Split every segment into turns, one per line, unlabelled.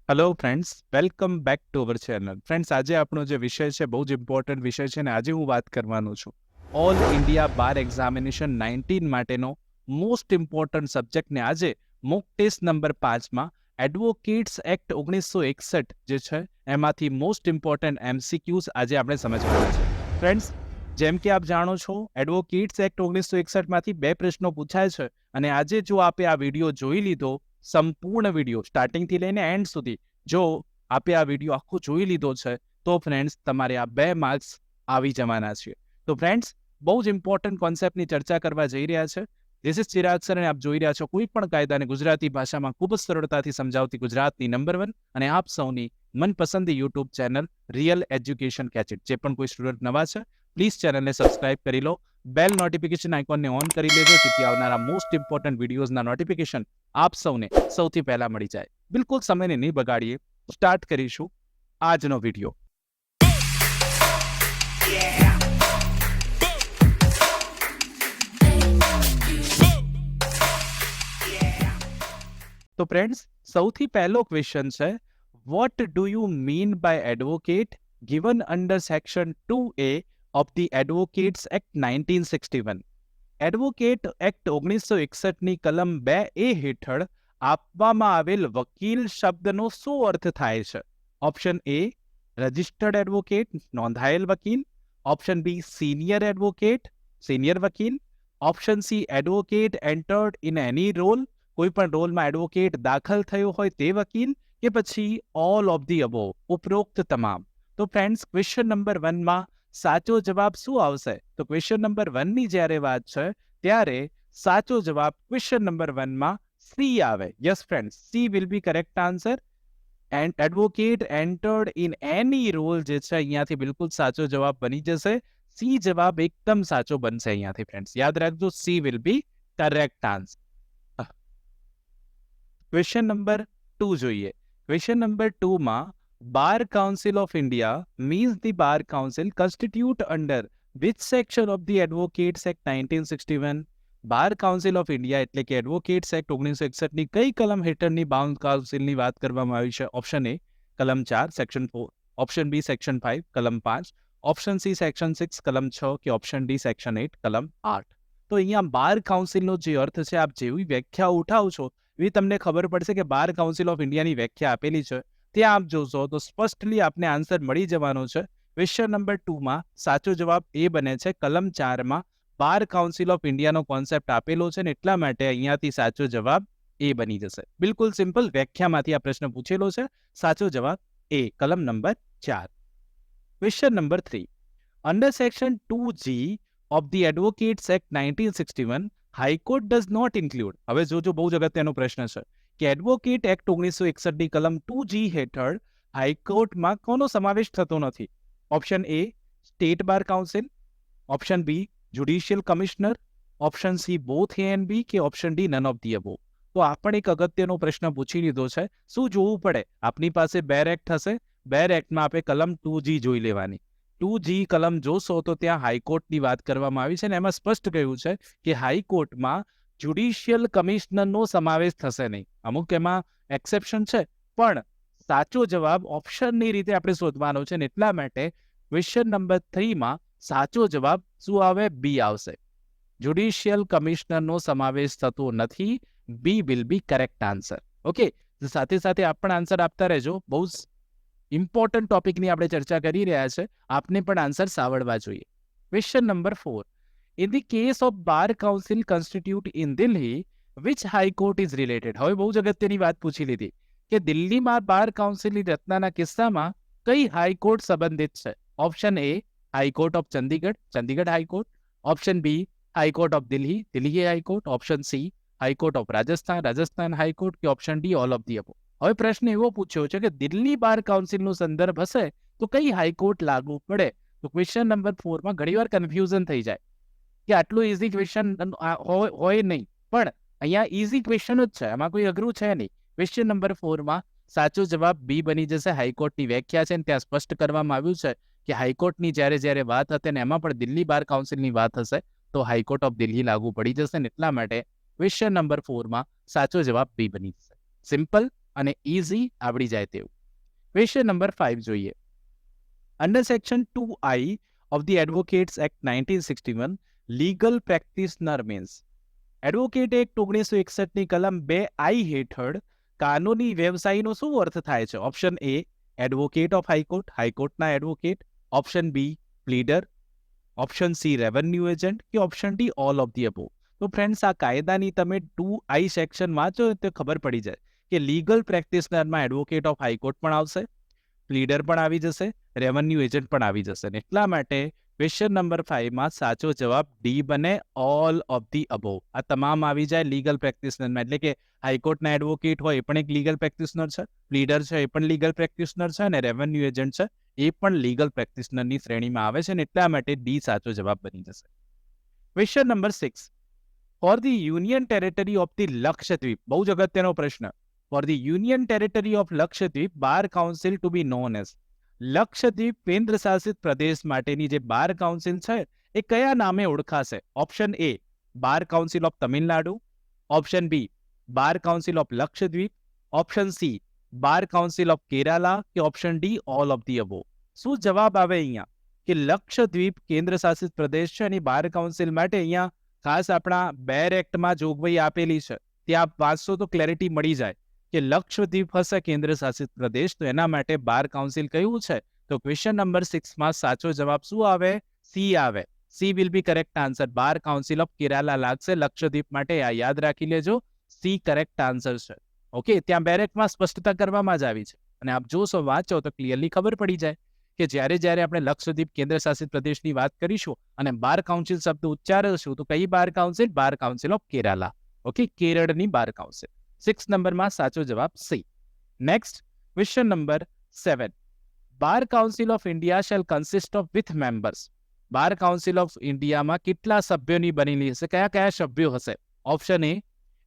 Hello friends, welcome back to our channel. Friends, આજે આપણો જે વિષય છે બહુ જ ઇમ્પોર્ટન્ટ વિષય છે ને આજે હું વાત કરવાનો છું ઓલ ઇન્ડિયા બાર એક્ઝામિનેશન 19 માટેનો મોસ્ટ ઇમ્પોર્ટન્ટ સબ્જેક્ટ ને આજે મોક ટેસ્ટ નંબર 5માં એડવોકેટ્સ એક્ટ 1961 જે છે એમાંથી મોસ્ટ ઇમ્પોર્ટન્ટ એમસીક્યુઝ આજે આપણે સમજવાના છે. ફ્રેન્ડ્સ, જેમ કે આપ જાણો છો એડવોકેટ્સ એક્ટ 1961માંથી 2 પ્રશ્નો પૂછાય છે અને આજે જો આપે આ વિડીયો જોઈ લીધો સંપૂર્ણ વિડીયો સ્ટાર્ટિંગથી લઈને એન્ડ સુધી જો આપે આ વિડીયો આખો જોઈ લીધો છે તો ફ્રેન્ડ્સ તમારે આ 2 માર્ક્સ આવી જવાના છે. તો ફ્રેન્ડ્સ, બહુ જ ઇમ્પોર્ટન્ટ કોન્સેપ્ટની ચર્ચા કરવા જઈ રહ્યા છે. ધીસ ઇઝ ચિરાગ સર અને આપ જોઈ રહ્યા છો કોઈ પણ કાયદાને ગુજરાતી ભાષામાં ખૂબ જ સરળતાથી સમજાવતી ગુજરાતની નંબર 1 અને આપ સૌની મનપસંદ YouTube channel real education catch it. જે પણ કોઈ સ્ટુડન્ટ નવા છે પ્લીઝ ચેનલને સબસ્ક્રાઇબ કરી લો, બેલ નોટિફિકેશન આઇકોનને ઓન કરી લેજો જેથી આવનારા મોસ્ટ ઇમ્પોર્ટન્ટ વિડીયોઝના નોટિફિકેશન આપ સૌને સૌથી પહેલા મળી જાય. બિલકુલ સમયને નહીં બગાડીએ, સ્ટાર્ટ કરીશું આજનો વિડીયો. તો ફ્રેન્ડ્સ, સૌથી પહેલો ક્વેશ્ચન છે what do you mean by advocate given under section 2A of the Advocates Act 1961. Advocate act 1961ની કલમ 2A હેઠળ આપવામાં આવેલ વકીલ શબ્દનો શું અર્થ થાય છે? ઓપ્શન એ રજિસ્ટર્ડ એડવોકેટ, નોંધાયેલ વકીલ. Option B senior advocate, senior વકીલ. Option C advocate entered in any role, કોઈ પણ રોલમાં એડવોકેટ દાખલ થયો હોય તે વકીલ, કે પછી ઓલ ઓફ ધી અબોવ, ઉપરોક્ત તમામ. તો ફ્રેન્ડ્સ, ક્વેશ્ચન નંબર 1માં સાચો જવાબ શું આવશે? તો ક્વેશ્ચન નંબર 1ની જ્યારે વાત છે ત્યારે સાચો જવાબ ક્વેશ્ચન નંબર 1માં સી આવે. Yes friends, C will be correct answer. And advocate entered in any roll જે છે અહીંયાથી બિલકુલ સાચો જવાબ બની જશે. સી જવાબ એકદમ સાચો બનશે અહીંયાથી. ફ્રેન્ડ્સ, યાદ રાખજો, C will be correct answer. Question number 2 જોઈએ. ક્વેશ્ચન નંબર 2માં bar council of India means the bar council constitute under which section of the advocates act 1961. Bar council of India એટલે કે એડવોકેટ્સ એક્ટ 1961ની કઈ કલમ હેઠળની બાર કાઉન્સિલની વાત કરવામાં આવી છે? ઓપ્શન એ કલમ 4 સેક્શન 4, ઓપ્શન બી સેક્શન 5 કલમ 5, ઓપ્શન સી સેક્શન 6 કલમ 6 કે ઓપ્શન ડી સેક્શન 8 કલમ 8. તો અહીંયા બાર કાઉન્સિલનો જે અર્થ છે આપ જેવી વ્યાખ્યા ઉઠાવશો એવી તમને ખબર પડશે કે બાર કાઉન્સિલ ઓફ ઇન્ડિયાની વ્યાખ્યા આપેલી છે. ત્યાં આપ જોશો તો સ્પષ્ટલી આપને આન્સર મળી જવાનો છે. ક્વેશ્ચન નંબર 2માં સાચો જવાબ એ બને છે. કલમ 4માં બાર કાઉન્સિલ ઓફ ઇન્ડિયાનો કોન્સેપ્ટ આપેલો છે ને એટલા માટે અહીંયાથી સાચો જવાબ એ બની જશે. બિલકુલ સિમ્પલ વ્યાખ્યામાંથી આ પ્રશ્ન પૂછેલો છે. સાચો જવાબ એ, કલમ નંબર 4. Question number 3. Under section 2G of the Advocates Act 1961, high court does not include. હવે જોજો, બહુ જ અગત્યનો પ્રશ્ન છે કે એડવોકેટ એક્ટ 1961ની કલમ 2G હેઠળ હાઈકોર્ટમાં કોનો સમાવેશ થતો નથી? Option A state bar council, option B judicial commissioner, option C both A and B, કે option D none of the above. તો આ પણ એક અગત્યનો પ્રશ્ન પૂછી લીધો છે. શું જોવું પડે? આપની પાસે બેર એક્ટ હશે, બેર એક્ટમાં આપણે કલમ 2G જોઈ લેવાની. 2G કલમ જોશો તો ત્યાં હાઈકોર્ટની વાત કરવામાં આવી છે અને એમાં સ્પષ્ટ કહ્યું છે કે હાઈકોર્ટમાં જ્યુડિશિયલ કમિશનરનો સમાવેશ થશે નહીં. અમુક એમાં એક્સેપ્શન છે પણ સાચો જવાબ ઓપ્શનની રીતે આપણે શોધવાનો છે ને એટલા માટે ક્વેશ્ચન નંબર 3માં સાચો જવાબ શું આવે? બી આવશે. જ્યુડિશિયલ કમિશનરનો સમાવેશ થતો નથી. બી will be correct answer. Okay, સાથે સાથે આપ પણ આન્સર આપતા રહેજો. બહુ ઇમ્પોર્ટન્ટ ટોપિકની આપણે ચર્ચા કરી રહ્યા છે, આપને પણ આન્સર્સ આવડવા જોઈએ. Question number 4. In the case of bar council constitute in Delhi, which high court is related? હવે બહુ જ અગત્યની વાત પૂછી લીધી કે દિલ્હીમાં બાર કાઉન્સિલની રચનાના કિસ્સામાં કઈ હાઈકોર્ટ સંબંધિત છે? Option A high court of Chandigarh, Chandigarh high court. Option B high court of Delhi, Delhi high court. Option C high court of Rajasthan, Rajasthan high court, કે option D all of the above. હવે પ્રશ્ન એવો પૂછ્યો છે કે દિલ્હી બાર કાઉન્સિલનો સંદર્ભ હશે તો કઈ હાઈકોર્ટ લાગુ પડે? તો ક્વેશ્ચન નંબર 4માં ઘણીવાર કન્ફ્યુઝન થઈ જાય કે આટલું ઇઝી ક્વેશ્ચન હોય નહીં, પણ અહીંયા ઇઝી ક્વેશ્ચન જ છે, એમાં કોઈ અઘરું છે નહીં. ક્વેશ્ચન નંબર 4માં સાચો જવાબ બી બની જશે. હાઈકોર્ટની વ્યાખ્યા છે ત્યાં સ્પષ્ટ કરવામાં આવ્યું છે કે હાઈકોર્ટની જ્યારે વાત હશે ને એમાં પણ દિલ્હી બાર કાઉન્સિલની વાત હશે તો હાઈકોર્ટ ઓફ દિલ્હી લાગુ પડી જશે ને એટલા માટે ક્વેશ્ચન નંબર 4માં સાચો જવાબ બી બની જશે. સિમ્પલ. અને ઇઝી આવડી જાય તેવું. ક્વેશ્ચન નંબર 5 જોઈએ. Under section 2I of the Advocates Act 1961, legal practitioner means. Advocate act 1961ની કલમ 2I હેઠળ કાનૂની વ્યવસાયનો શું અર્થ થાય છે? Option A advocate of high court, હાઈકોર્ટના advocate. Option B pleader. Option C revenue agent કે option D all of the above. તો ફ્રેન્ડ્સ, આ કાયદાની તમે 2I સેક્શન વાંચો તો ખબર પડી જાય કે લીગલ પ્રેક્ટિશનરમાં એડવોકેટ ઓફ હાઈકોર્ટ પણ આવશે, પ્લીડર પણ આવી જશે, રેવન્યુ એજન્ટ પણ આવી જશે. ને એટલા માટે ક્વેશ્ચન નંબર 5માં સાચો જવાબ ડી બને, ઓલ ઓફ ધી અબોવ. આ તમામ આવી જાય લીગલ પ્રેક્ટિશનરમાં. એટલે કે હાઈકોર્ટના એડવોકેટ હોય એ પણ એક લીગલ પ્રેક્ટિશનર છે, પ્લીડર છે એ પણ લીગલ પ્રેક્ટિશનર છે, અને રેવન્યુ એજન્ટ છે એ પણ લીગલ પ્રેક્ટિશનરની શ્રેણીમાં આવે છે. ને એટલા માટે ડી સાચો જવાબ બની જશે. Question number 6. For the union territory of the Lakshadweep, બહુ જ અગત્યનો પ્રશ્ન. For the union territory of Lakshadweep bar council to be known as. Lakshadweep કેન્દ્ર શાસિત પ્રદેશ માટેની જે બાર કાઉન્સિલ છે એ કયા નામે ઓળખાશે? Option A bar council of Tamil Nadu. Option B bar council of Lakshadweep. Option C bar council of Kerala કે option D all of the above. શું જવાબ આવે અહીંયા? કે લક્ષદ્વીપ કેન્દ્ર શાસિત પ્રદેશ છે અને બાર કાઉન્સિલ માટે અહીંયા ખાસ આપણા બેર એક્ટમાં જોગવાઈ આપેલી છે. ત્યાં વાંચશો તો ક્લેરિટી મળી જાય કે લક્ષદ્વીપ હશે કેન્દ્ર શાસિત પ્રદેશ, તો એના માટે બાર કાઉન્સિલ કયું છે? તો ક્વેશ્ચન નંબર 6માં સાચો જવાબ શું આવે? સી આવે. C will be correct answer. Bar council of Kerala લાગશે લક્ષદ્વીપ માટે. આ યાદ રાખી લેજો, સી કરેક્ટ આન્સર છે. ઓકે, ત્યાં બેરેકમાં સ્પષ્ટતા કરવામાં જ આવી છે અને આપ જોશો, વાંચો તો ક્લિયરલી ખબર પડી જાય કે જ્યારે આપણે લક્ષદ્વીપ કેન્દ્ર શાસિત પ્રદેશની વાત કરીશું અને બાર કાઉન્સિલ શબ્દ ઉચ્ચારીશું તો કઈ bar council? Bar council of Kerala. Okay, કેરળની બાર કાઉન્સિલ. 6 નંબરમાં સાચો જવાબ સી. Next question number 7. Bar council of India shall consist of with members. Bar council of ઇન્ડિયામાં કેટલા સભ્યોની બનેલી હશે? કયા કયા સભ્યો હશે? Option A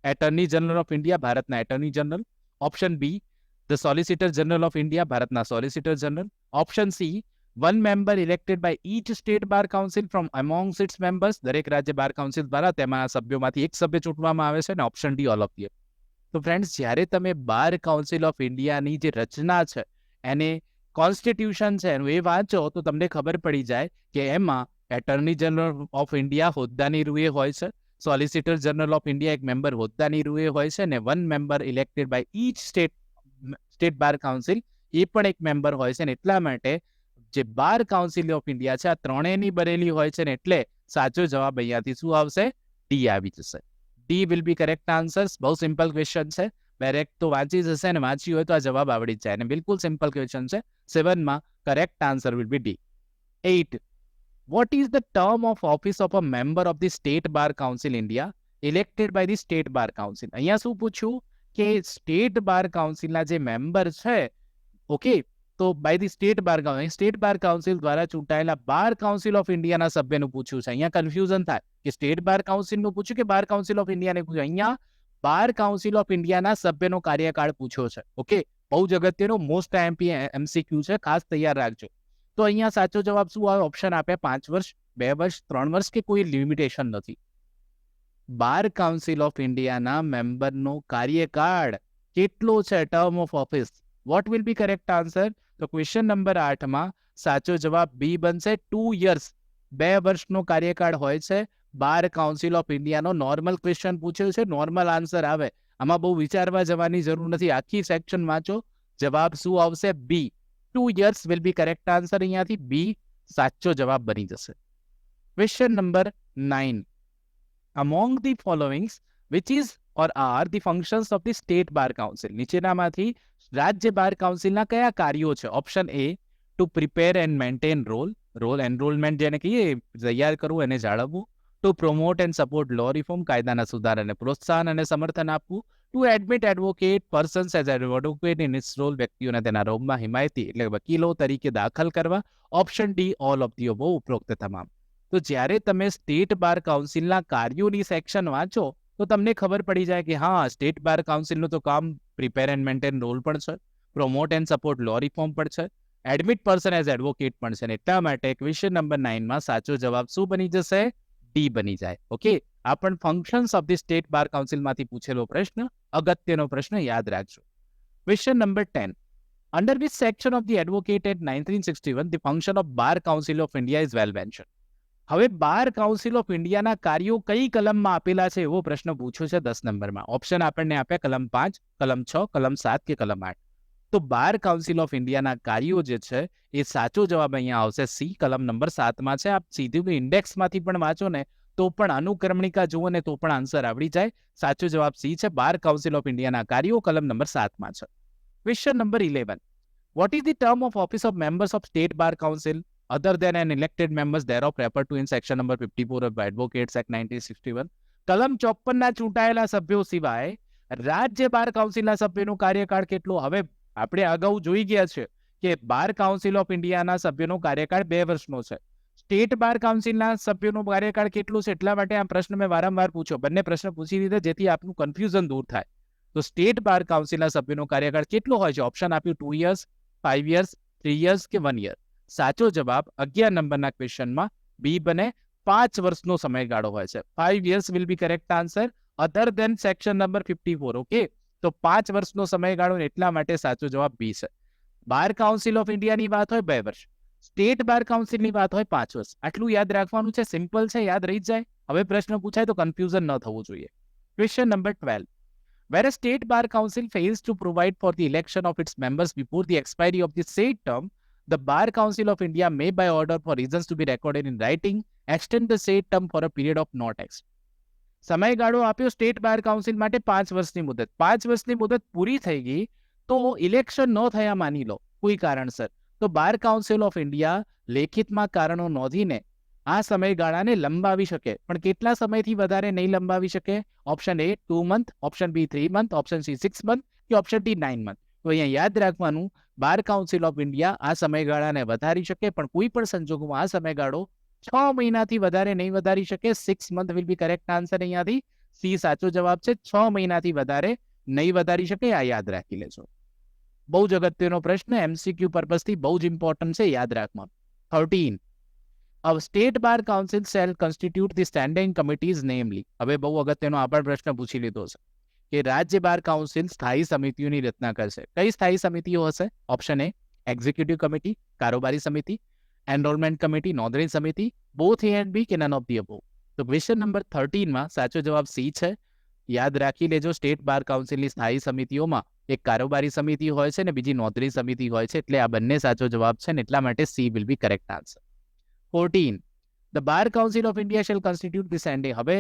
attorney general of India, ભારતના attorney general. Option B the solicitor general of India, ભારતના solicitor general. Option C one member elected by each state bar council from amongst its members. દરેક રાજ્ય બાર council દ્વારા તેમાં સભ્યોમાંથી એક સભ્ય ચૂંટવામાં આવે છે. અને option D all of the. તો ફ્રેન્ડ્સ, જ્યારે તમે બાર કાઉન્સિલ ઓફ ઇન્ડિયાની જે રચના છે એને કોન્સ્ટિટ્યુશન છે એનું એ વાંચો તો તમને ખબર પડી જાય કે એમાં એટર્ની જનરલ ઓફ ઇન્ડિયા હોદ્દાની રૂએ હોય છે, સોલિસિટર જનરલ ઓફ ઇન્ડિયા એક મેમ્બર હોદ્દાની રૂએ હોય છે, અને one member elected by each state bar council એ પણ એક મેમ્બર હોય છે. ને એટલા માટે જે બાર કાઉન્સિલ ઓફ ઇન્ડિયા છે આ ત્રણેયની બનેલી હોય છે. ને એટલે સાચો જવાબ અહીંયાથી શું આવશે? ડી આવી જશે. D will be correct answers. બહુ સિમ્પલ ક્વેશ્ચન છે. બેરેક તો વાંચી જશે અને વાંચી હોય તો આ જવાબ આવડી જ જાય. અને બિલકુલ સિમ્પલ ક્વેશ્ચન છે. 7માં correct answer will be D. 8. What is the term of office of a member of the State Bar Council India elected by the State Bar Council? અહીંયા શું પૂછ્યું કે સ્ટેટ બાર કાઉન્સિલના જે મેમ્બર છે, ઓકે, તો by the state bar council દ્વારા ચૂંટાયેલા બાર council of ઇન્ડિયાના સભ્યનું પૂછ્યું છે. અહીંયા કન્ફ્યુઝન થાય કે સ્ટેટ બાર કાઉન્સિલનું પૂછ્યું કે બાર કાઉન્સિલ ઓફ ઇન્ડિયાને પૂછ્યું. અહીંયા બાર કાઉન્સિલ ઓફ ઇન્ડિયાના સભ્યનો કાર્યકાળ પૂછ્યો છે. ઓકે, બહુ જ અગત્યનો મોસ્ટ એમપી એમસીક્યુ છે, ખાસ તૈયાર રાખજો. તો અહીંયા સાચો જવાબ શું આવે? ઓપ્શન આપ્યા 5 વર્ષ, 2 વર્ષ, 3 વર્ષ કે કોઈ લિમિટેશન નથી. બાર કાઉન્સિલ ઓફ ઇન્ડિયાના મેમ્બરનો કાર્યકાળ કેટલો છે? Term of office. What will be correct answer? તો ક્વેશ્ચન નંબર 8માં સાચો જવાબ બી બનશે. 2 years, 2 વર્ષનો કાર્યકાળ હોય છે બાર કાઉન્સિલ ઓફ ઇન્ડિયાનો. નોર્મલ ક્વેશ્ચન પૂછેલ છે, નોર્મલ આન્સર આવે. આમાં બહુ વિચારવા જવાની જરૂર નથી. આખી સેક્શન વાંચો, જવાબ શું આવશે? બી. 2 years will be correct answer. અહીંયાથી બી સાચો જવાબ બની જશે. Question number 9. Among the followings which is or are the functions of the state bar council? નીચેનામાંથી રાજ્ય બાર કાઉન્સિલના કયા કાર્યો છે? Option A to prepare and maintain roll enrolment જેને કહીએ તૈયાર કરવું એને જાળવવું. To promote and support law reform, કાયદાના સુધારાને પ્રોત્સાહન અને સમર્થન આપવું. To admit advocate persons as advocate in its roll, વ્યક્તિઓને તેના રોલમાં હિમાયતી એટલે વકીલો તરીકે દાખલ કરવા. Option D all of the above, ઉપરોક્ત તમામ. તો જ્યારે તમે સ્ટેટ બાર કાઉન્સિલના કાર્યોની સેક્શન વાંચો તો તમને ખબર પડી જાય કે હા, સ્ટેટ બાર કાઉન્સિલનું તો કામ પ્રિપેર એન્ડ મેન્ટેન રોલ પણ છે, promote and support law reform પણ છે, એડમિટ પર્સન એઝ એડવોકેટ પણ છે. એટલા માટે ક્વેશ્ચન નંબર 9માં સાચો જવાબ શું બની જશે? ડી બની જાય. ઓકે, આ પણ ફંક્શન્સ ઓફ ધી સ્ટેટ બાર કાઉન્સિલમાંથી પૂછેલો પ્રશ્ન, અગત્યનો પ્રશ્ન, યાદ રાખજો. Question number 10. Under which section of the Advocate Act 1961 the function of Bar Council of India is well mentioned? હવે બાર કાઉન્સિલ ઓફ ઇન્ડિયાના કાર્યો કઈ કલમમાં આપેલા છે એવો પ્રશ્ન પૂછ્યો છે 10 નંબરમાં. ઓપ્શન આપણને આપ્યા કલમ 5, કલમ 6, કલમ 7 કે કલમ 8. તો બાર કાઉન્સિલ ઓફ ઇન્ડિયાના કાર્યો જે છે એ સાચો જવાબ અહીંયા આવશે સી, કલમ નંબર 7માં છે. આપ સીધું ઇન્ડેક્સમાંથી પણ વાંચો ને તો પણ અનુક્રમણિકા જુઓ ને તો પણ આન્સર આવડી જાય. સાચો જવાબ સી છે. બાર કાઉન્સિલ ઓફ ઇન્ડિયાના કાર્યો કલમ નંબર 7માં છે. Question number 11. What is the term of office of members of State Bar Council other than an elected members thereof referred to in section number 54 of Advocates Act 1961? કલમ 54ના ચૂંટાયેલા સભ્યો સિવાય રાજ્ય બાર કાઉન્સિલના સભ્યનો કાર્યકાળ કેટલો? હવે આપણે અગાઉ જોઈ ગયા છે કે બાર કાઉન્સિલ ઓફ ઇન્ડિયાના સભ્યનો કાર્યકાળ 2 વર્ષનો છે. સ્ટેટ બાર કાઉન્સિલના સભ્યોનો કાર્યકાળ કેટલો છે એટલા માટે આ પ્રશ્ન મેં વારંવાર પૂછ્યો. બંને પ્રશ્ન પૂછી દીધા જેથી આપનું કન્ફ્યુઝન દૂર થાય. તો સ્ટેટ બાર કાઉન્સિલના સભ્યોનો કાર્યકાળ કેટલો હોય છે? ઓપ્શન આપ્યું 2 years, 5 years, 3 years કે 1 year. સાચો જવાબ 11 નંબરના ક્વેશ્ચનમાં બી બને. 5 વર્ષનો સમયગાળો હોય છે. 5 years will be correct answer other than section number 54. Okay, તો 5 વર્ષનો સમયગાળો એટલા માટે સાચો જવાબ બી છે. બાર કાઉન્સિલ ઓફ ઇન્ડિયાની વાત હોય 2 વર્ષ, સ્ટેટ બાર કાઉન્સિલની વાત હોય 5 વર્ષ. આટલું યાદ રાખવાનું છે. સિમ્પલ છે, યાદ રહી જાય. હવે પ્રશ્ન પૂછાય તો કન્ફ્યુઝન ન થવું જોઈએ. Question number 12. Where a state bar council fails to provide for the election of its members before the expiry of the said term, the Bar Council of India may, by order for reasons to be recorded in writing, extend the said term for a period of not exceed. સમયગાળો આપ્યો state bar council માટે 5 વર્ષની મુદત. 5 વર્ષની મુદત પૂરી થઈ ગઈ તો ઇલેક્શન ન થયા માની લો કોઈ કારણસર, તો બાર કાઉન્સિલ ઓફ ઇન્ડિયા લેખિતમાં કારણો નોંધીને આ સમયગાળાને લંબાવી શકે, પણ કેટલા સમયથી વધારે નહીં લંબાવી શકે? Option A 2 month, option B 3 month, option C 6 month કે ઓપ્શન ડી 9 month. તો અહીંયા યાદ રાખવાનું બાર કાઉન્સિલ ઓફ ઇન્ડિયા આ સમયગાળાને વધારી શકે, પણ કોઈ પણ સંજોગોમાં આ સમયગાળો 6 મહિનાથી વધારે નહીં વધારી શકે. 6 month will be correct answer. અહીંયાથી સી સાચો જવાબ છે. 6 મહિનાથી વધારે નહીં વધારી શકે. આ યાદ રાખી લેજો. બહુ જ અગત્યનો પ્રશ્ન, એમસીક્યુ પર્પઝથી બહુ જ ઇમ્પોર્ટન્ટ છે, યાદ રાખવાનું. 13. A state bar council shall constitute the standing committees namely. હવે બહુ અગત્યનો આ પણ પ્રશ્ન પૂછી લીધો છે કે રાજ્ય બાર કાઉન્સિલ સ્થાયી સમિતિઓની રચના કરશે. કઈ સ્થાયી સમિતિઓ હશે? ઓપ્શન એ એક્ઝિક્યુટિવ કમિટી, કારોબારી સમિતિ, એનરોલમેન્ટ કમિટી, નોંધણી સમિતિ, બોથ એ એન્ડ બી કે નન ઓફ ધી અબોવ. તો ક્વેશ્ચન નંબર 13માં સાચો જવાબ સી છે. યાદ રાખી લેજો, સ્ટેટ બાર કાઉન્સિલની સ્થાયી સમિતિઓમાં એક કારોબારી સમિતિ હોય છે ને બીજી નોંધણી સમિતિ હોય છે, એટલે આ બંને સાચો જવાબ છે ને એટલા માટે C will be correct answer. 14. The Bar Council of India shall constitute the standing. હવે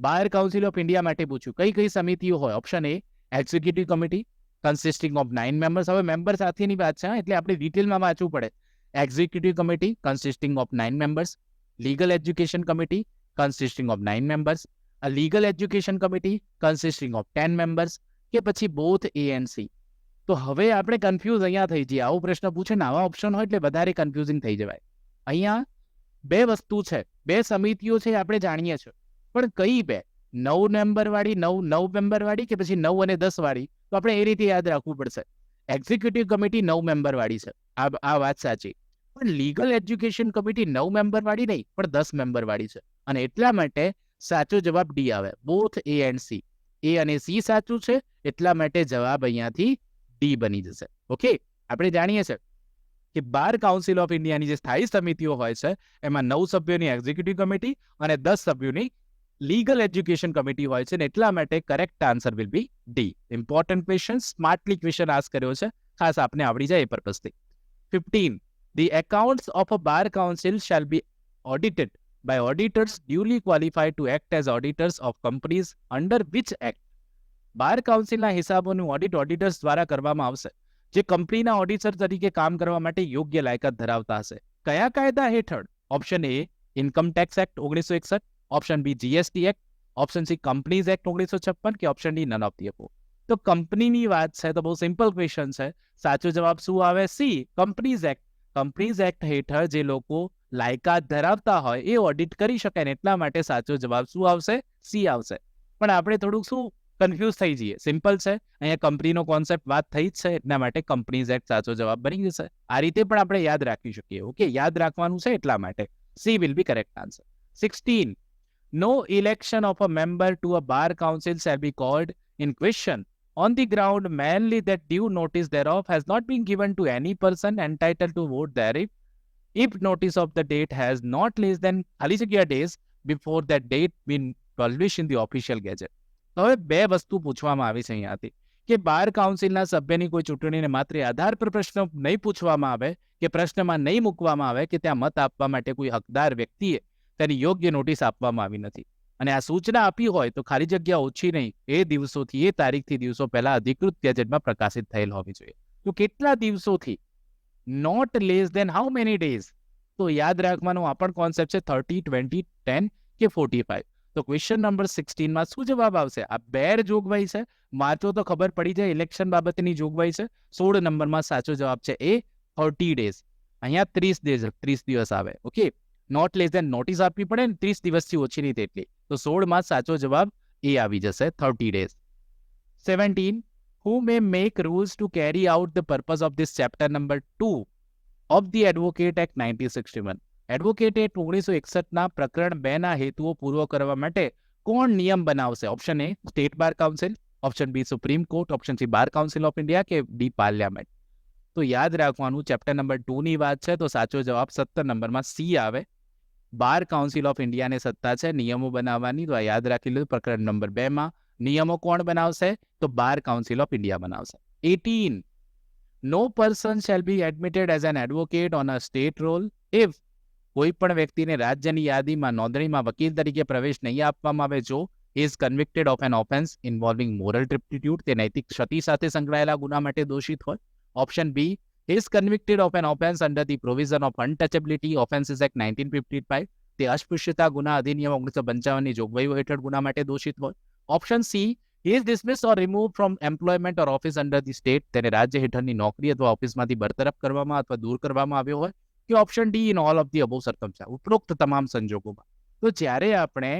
બાર કાઉન્સિલ ઓફ ઇન્ડિયા માટે પૂછ્યું કઈ કઈ સમિતિઓ હોય? Option A executive committee consisting of 9 members. હવે મેમ્બર સાથેની વાત છે એટલે આપણે ડિટેલમાં વાંચવું પડે. Executive committee consisting of 9 members, legal education committee consisting of 9 members, a legal education committee consisting of 10 members કે પછી both A and C. તો હવે આપણે કન્ફ્યુઝ અહીંયા થઈ જઈએ. આવો પ્રશ્ન પૂછે ને આવા ઓપ્શન હોય એટલે વધારે કન્ફ્યુઝિંગ થઈ જવાય. અહીંયા 2 વસ્તુ છે, 2 સમિતિઓ છે આપણે જાણીએ છીએ, પણ કઈ 2? 9 member વાળી, 9 member વાળી કે પછી 9 અને 10 વાળી? તો આપણે એ રીતે યાદ રાખવું પડશે. એક્ઝિક્યુટિવ કમિટી 9 member વાળી છે, આ વાત સાચી, પણ લીગલ એજ્યુકેશન કમિટી 9 member વાળી નહીં પણ 10 member વાળી છે, અને એટલા માટે સાચો જવાબ ડી આવે. બોથ એ એન્ડ સી, એ અને સી સાચું છે એટલા માટે જવાબ અહીંયાથી ડી બની જશે. ઓકે, આપણે જાણીએ છીએ કે બાર કાઉન્સિલ ઓફ ઇન્ડિયાની જે સ્થાયી સમિતિઓ હોય છે એમાં 9 સભ્યોની એક્ઝિક્યુટિવ કમિટી અને 10 સભ્યોની લીગલ એજ્યુકેશન કમિટી હોય છે ને એટલા માટે correct answer will be D. Important question, smartly question ask કર્યો છે, ખાસ આપને આવડી જાય એ પર્પઝથી. 15. The accounts of a bar council shall be audited by auditors duly qualified to act as auditors of companies under which act. Bar કાઉન્સિલના હિસાબોનું ઓડિટર્સ દ્વારા કરવામાં આવશે જે કંપનીના ઓડિટર તરીકે કામ કરવા માટે યોગ્ય લાયકાત ધરાવતા હશે. કયા કાયદા હેઠળ? Option A income tax act 1961, option B GST act, option C companies act 1956 કે option D none of the above. તો કંપનીની વાત છે તો બહુ સિમ્પલ ક્વેશ્ચન છે. સાચો જવાબ શું આવે? C, companies act. Companies act હેઠળ જે લોકો લાયકાત ધરાવતા હોય એ ઓડિટ કરી શકાય ને એટલા માટે સાચો જવાબ શું આવશે? સી આવશે. પણ આપણે થોડુંક શું કન્ફ્યુઝ થઈ જઈએ. સિમ્પલ છે, અહીંયા કંપનીનો કોન્સેપ્ટ વાત થઈ જ છે એટલા માટે કંપનીઝ એક્ટ સાચો જવાબ બની જશે. આ રીતે પણ આપણે યાદ રાખી શકીએ. ઓકે, યાદ રાખવાનું છે એટલા માટે C will be correct answer. 16. No election of a member to a bar council shall be called in question on the ground mainly that due notice thereof has not been given to any person entitled to vote therein if notice of the date has not less than ખાલી જગ્યા days before that date been published in the official gazette. તો હવે બે વસ્તુ પૂછવામાં આવી છે અહીંયાથી કે બાર કાઉન્સિલના સભ્યની કોઈ ચૂંટણીને માત્ર આધાર પર પ્રશ્ન નહીં પૂછવામાં આવે કે પ્રશ્નમાં નહીં મૂકવામાં આવે કે ત્યાં મત આપવા માટે કોઈ હકદાર વ્યક્તિએ તેની યોગ્ય નોટિસ આપવામાં આવી નથી અને આ સૂચના આપી હોય તો ખાલી જગ્યા ઓછી નહીં એ દિવસોથી એ તારીખથી દિવસો પહેલા અધિકૃત ગેજેટમાં પ્રકાશિત થયેલ હોવી જોઈએ. તો કેટલા દિવસોથી? Not less than how many days? તો યાદ રાખવાનું આ પણ કોન્સેપ્ટ છે 30, 20, 10 કે 45. તો ક્વેશ્ચન નંબર 16માં શું જવાબ આવશે? આ બેર જોગવાઈ છે, વાંચો તો ખબર પડી જાય ઇલેક્શન બાબતની જોગવાઈ છે. 16 નંબરમાં સાચો જવાબ છે એ 30 ડેઝ. અહીંયા 30 દિવસ આવે. Okay, not less than notice આપવી પડે ને 30 દિવસથી ઓછી નહીં તેટલી. તો 16માં સાચો જવાબ એ આવી જશે 30 days. 17 who may make rules to carry out the purpose of this chapter number 2 of the Advocate Act 1961. Advocate act 1961ના પ્રકરણ 2 ના હેતુઓ પૂરો કરવા માટે કોણ નિયમ બનાવશે? Option A state bar council, option B supreme court, option C bar council of India કે ડી પાર્લિયામેન્ટ. તો યાદ રાખવાનું ચેપ્ટર નંબર 2 ની વાત છે તો સાચો જવાબ 17 નંબરમાં સી આવે. બાર કાઉન્સિલ ઓફ ઇન્ડિયાને સત્તા છે નિયમો બનાવવાની. તો આ યાદ રાખી લીધું. પ્રકરણ નંબર 2 માં નિયમો કોણ બનાવશે? તો બાર કાઉન્સિલ ઓફ ઇન્ડિયા બનાવશે. 18 no person shall be admitted as an advocate on a state roll if કોઈ પણ વ્યક્તિને રાજ્યની યાદીમાં નોંધણીમાં વકીલ તરીકે પ્રવેશ નહીં આપવામાં આવે જો is convicted of an offense involving moral turpitude, તે નૈતિક ક્ષતિ સાથે સંકળાયેલા ગુના માટે દોષિત હોય. Option B is convicted of an offense under the provision of Untouchability Offences Act 1955, તે અસ્પૃશ્યતા ગુના અધિનિયમ 1955ની જોગવાઈઓ હેઠળ ગુના માટે દોષિત હોય. Option C is dismissed or removed from employment or office under the state, તેને રાજ્ય હેઠળની નોકરી અથવા ઓફિસમાંથી બરતરફ કરવામાં અથવા દૂર કરવામાં આવ્યો હોય. કે option D in all of the above circumstances, ઉપરોક્ત તમામ સંજોગોમાં. તો જ્યારે આપણે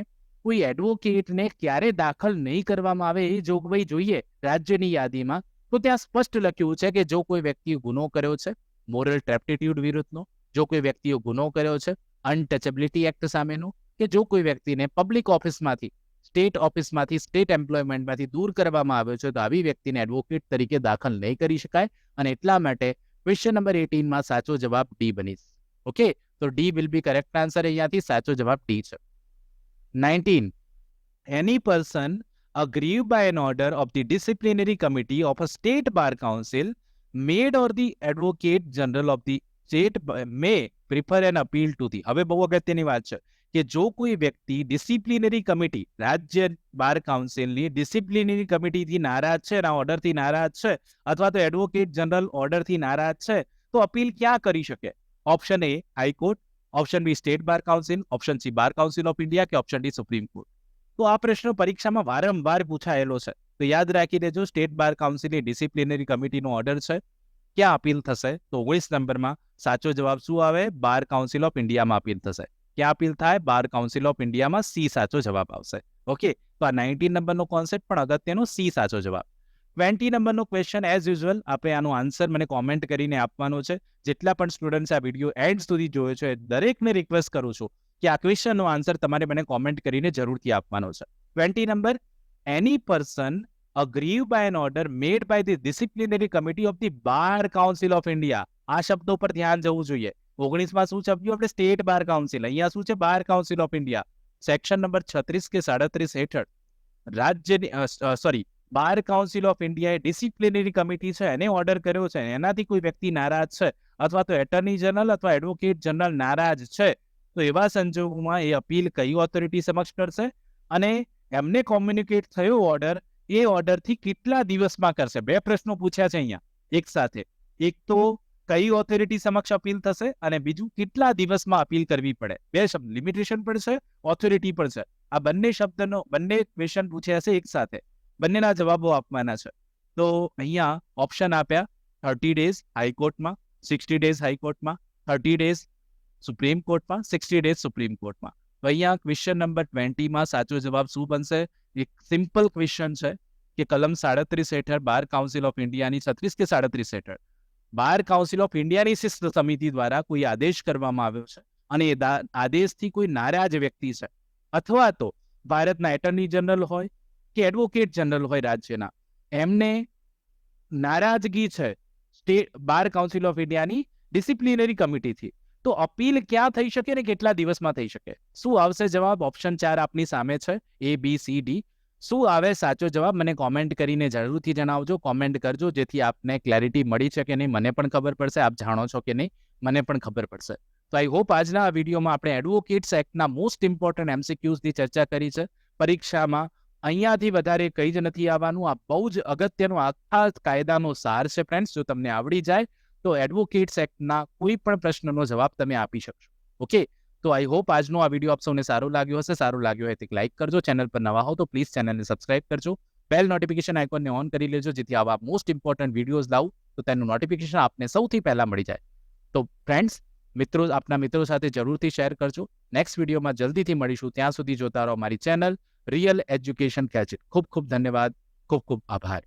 કોઈ એડવોકેટને ક્યારે દાખલ નહીં કરવામાં આવે એ જોગવાઈ જોઈએ રાજ્યની યાદીમાં તો ત્યાં સ્પષ્ટ લખ્યું છે કે જો કોઈ વ્યક્તિએ ગુનો કર્યો છે મોરલ ટર્પિટ્યુડ વિરુદ્ધનો, જો કોઈ વ્યક્તિએ ગુનો કર્યો છે અનટચેબિલિટી એક્ટ સામેનો, કે જો કોઈ વ્યક્તિને પબ્લિક ઓફિસમાંથી સ્ટેટ એમ્પ્લોયમેન્ટમાંથી દૂર કરવામાં આવ્યો છે તો આવી વ્યક્તિને એડવોકેટ તરીકે દાખલ નહીં કરી શકાય. અને એટલા માટે ક્વેશ્ચન નંબર 18માં સાચો જવાબ ડી બનીશ. ઓકે, તો D will be correct answer. અહીંયાથી સાચો જવાબ ડી છે. 19 any person aggrieved by an order of the disciplinary committee of a state bar council made or the advocate general of the state may prefer an appeal to the. હવે બહુ અગત્યની વાત છે કે જો કોઈ વ્યક્તિ ડિસિપ્લિનરી કમિટી રાજ્ય બાર કાઉન્સિલની ડિસિપ્લિનરી કમિટીથી નારાજ છે, એના ઓર્ડરથી નારાજ છે અથવા તો એડવોકેટ જનરલ ઓર્ડરથી નારાજ છે તો અપીલ ક્યાં કરી શકે? Option A high court, option B state bar council, option C bar council of India કે ઓપ્શન ડી સુપ્રીમ કોર્ટ. તો આ પ્રશ્ન પરીક્ષામાં વારંવાર પૂછાયેલો છે તો યાદ રાખી દેજો. સ્ટેટ બાર કાઉન્સિલની ડિસિપ્લિનરી કમિટીનો ઓર્ડર છે, ક્યાં અપીલ થશે? તો 19 નંબરમાં સાચો જવાબ શું આવે? બાર કાઉન્સિલ ઓફ ઇન્ડિયામાં અપીલ થશે. ક્યાં અપીલ થાય? બાર કાઉન્સિલ ઓફ ઇન્ડિયામાં સી સાચો જવાબ આવશે. ઓકે, તો આ 19 નંબરનો કોન્સેપ્ટ પણ અગત્યનો, સી સાચો જવાબ. 20 નંબરનો ક્વેશ્ચન એઝ યુઝ્યુઅલ આપણે આનો આન્સર મને કોમેન્ટ કરીને આપવાનો છે. જેટલા પણ સ્ટુડન્ટ્સ આ વિડીયો એન્ડ સુધી જોયો છે દરેકને રિક્વેસ્ટ કરું છું કે આ ક્વેશ્ચનનો આન્સર તમારે મને કોમેન્ટ કરીને જરૂરથી આપવાનો છે. 20 number any person aggrieved by an order made by the disciplinary committee of the bar council of India. આ શબ્દો પર ધ્યાન જવું જોઈએ. 19માં શું છપ્યું આપણે? State bar council. અહીંયા શું છે? Bar council of India. Section number 36 કે 37 હેઠળ રાજ્યની બાર કાઉન્સિલ ઓફ ઇન્ડિયાએ ડિસિપ્લિનરી કમિટી છે એને ઓર્ડર કર્યો છે, એનાથી કોઈ વ્યક્તિ નારાજ છે અથવા તો એટર્ની જનરલ અથવા એડવોકેટ જનરલ નારાજ છે તો એવા સંજોગોમાં એ અપીલ કઈ ઓથોરિટી સમક્ષ કરશે અને એમને કોમ્યુનિકેટ થયો ઓર્ડર એ ઓર્ડરથી કેટલા દિવસમાં કરશે? બે પ્રશ્નો પૂછ્યા છે અહીંયા એક સાથે. એક તો કઈ ઓથોરિટી સમક્ષ અપીલ થશે અને બીજું કેટલા દિવસમાં અપીલ કરવી પડે. બે શબ્દ, લિમિટેશન પણ છે, ઓથોરિટી પણ છે. આ બંને શબ્દનો બંને ક્વેશ્ચન પૂછ્યા છે એક સાથે, બંનેના જવાબો આપવાના છે. તો અહીંયા ઓપ્શન આપ્યા 30 ડેઝ હાઈકોર્ટમાં, 60 ડેઝ હાઈકોર્ટમાં, 30 ડેઝ સુપ્રીમ કોર્ટમાં, 60 ડેઝ સુપ્રીમ કોર્ટમાં. તો અહીંયા ક્વેશ્ચન નંબર 20માં સાચો જવાબ શું બનશે? એક સિમ્પલ ક્વેશ્ચન છે કે કલમ 37 હેઠળ બાર કાઉન્સિલ ઓફ ઇન્ડિયાની 36 કે 37 હેઠળ બાર કાઉન્સિલ ઓફ ઇન્ડિયાની શિસ્ત સમિતિ દ્વારા કોઈ આદેશ કરવામાં આવ્યો છે અને એ આદેશથી કોઈ નારાજ વ્યક્તિ છે અથવા તો ભારતના એટર્ની જનરલ હોય કે એડવોકેટ જનરલ હોય રાજ્યના, એમને નારાજગી છે સ્ટેટ બાર કાઉન્સિલ ઓફ ઇન્ડિયાની ડિસિપ્લિનરી કમિટીથી, તો અપીલ ક્યાં થઈ શકે ને કેટલા દિવસમાં થઈ શકે? શું આવશે જવાબ? ઓપ્શન 4 આપની સામે છે, ABCD. શું આવે સાચો જવાબ? મને કોમેન્ટ કરીને જરૂરથી જણાવજો, કોમેન્ટ કરજો, જેથી આપને ક્લેરિટી મળી છે કે નહીં મને પણ ખબર પડશે, આપ જાણો છો કે નહીં મને પણ ખબર પડશે. તો આઈ હોપ આજના આ વિડીયોમાં આપણે એડવોકેટ્સ એક્ટના મોસ્ટ ઇમ્પોર્ટન્ટ MCQsની ચર્ચા કરી છે. પરીક્ષામાં અહીંયાથી વધારે કંઈ જ નથી આવવાનું. આ બહુ જ અગત્યનો આખા કાયદાનો સાર છે ફ્રેન્ડ્સ. જો તમને આવડી જાય તો એડવોકેટ્સ એક્ટના કોઈ પણ પ્રશ્નનો જવાબ તમે આપી શકશો. ઓકે, તો આઈ હોપ આજનો આ વિડીયો આપ સૌને સારો લાગ્યો હશે. સારો લાગ્યો હોય તો લાઈક કરજો, ચેનલ પર નવા હો તો પ્લીઝ ચેનલને સબસ્ક્રાઇબ કરજો, બેલ નોટિફિકેશન આઇકોનને ઓન કરી લેજો, જેથી આવા મોસ્ટ ઇમ્પોર્ટન્ટ વિડીયોઝ લાવું તો તેનું નોટિફિકેશન આપને સૌથી પહેલા મળી જાય. તો ફ્રેન્ડ્સ, મિત્રો આપના મિત્રો સાથે જરૂરથી શેર કરજો. નેક્સ્ટ વિડીયોમાં જલ્દીથી મળીશું. ત્યાં સુધી જોતા રહો મારી ચેનલ રિયલ એજ્યુકેશન ગેજેટ. ખૂબ ખૂબ ધન્યવાદ, ખૂબ ખૂબ આભાર.